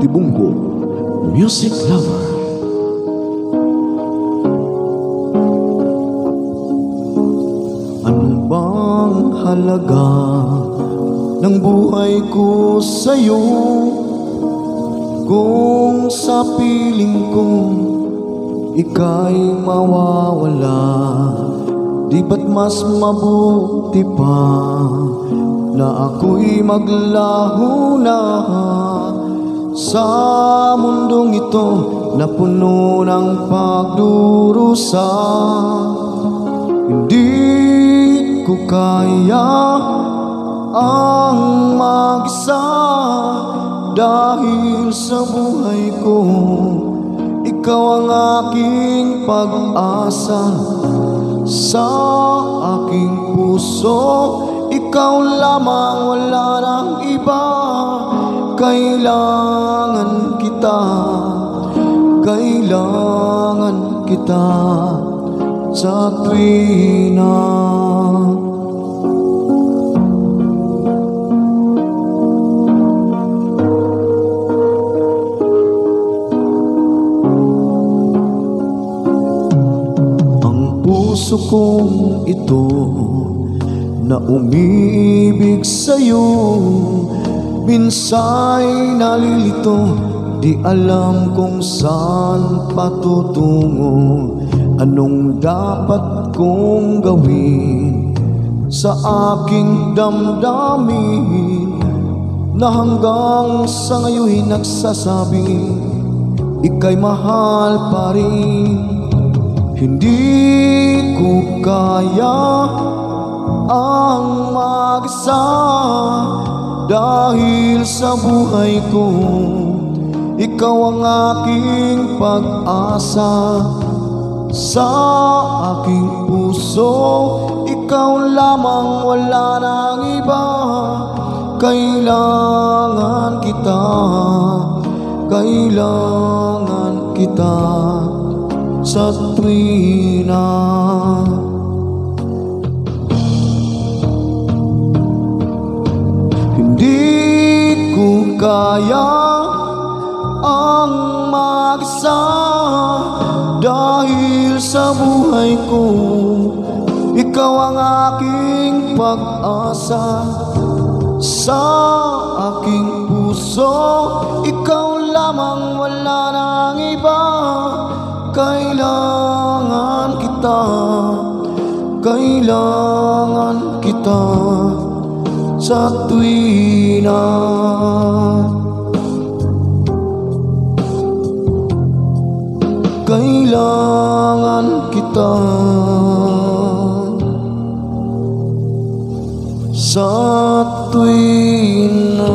Tibunggo Music Lover. Ano bang halaga ng buhay ko sa'yo kung sa piling kong ika'y mawawala? Di ba't mas mabuti pa na ako'y maglaho na sa mundong ito na puno ng pagdurusa? Hindi ko kaya ang mag-isa dahil sa buhay ko ikaw ang aking pag-asa. Sa aking puso ikaw lamang, wala nang iba. Kailangan kita, kailangan kita sa tuwina. Ang puso kong ito na umibig sa'yo minsa'y nalilito, di alam kung saan patutungo. Anong dapat kong gawin sa aking damdamin na hanggang sa ngayon nagsasabing ika'y mahal pa rin? Hindi ko kaya ang mag-isa dahil sa buhay ko ikaw ang aking pag-asa. Sa aking puso ikaw lamang, wala nang iba. Kailangan kita, kailangan kita sa tuwina. Hindi ko kaya ang mag-isa dahil sa buhay ko ikaw ang aking pag-asa. Sa aking puso ikaw lamang, wala nang iba. Kailangan kita, kailangan kita sa tuwina. Kailangan kita sa tuwina.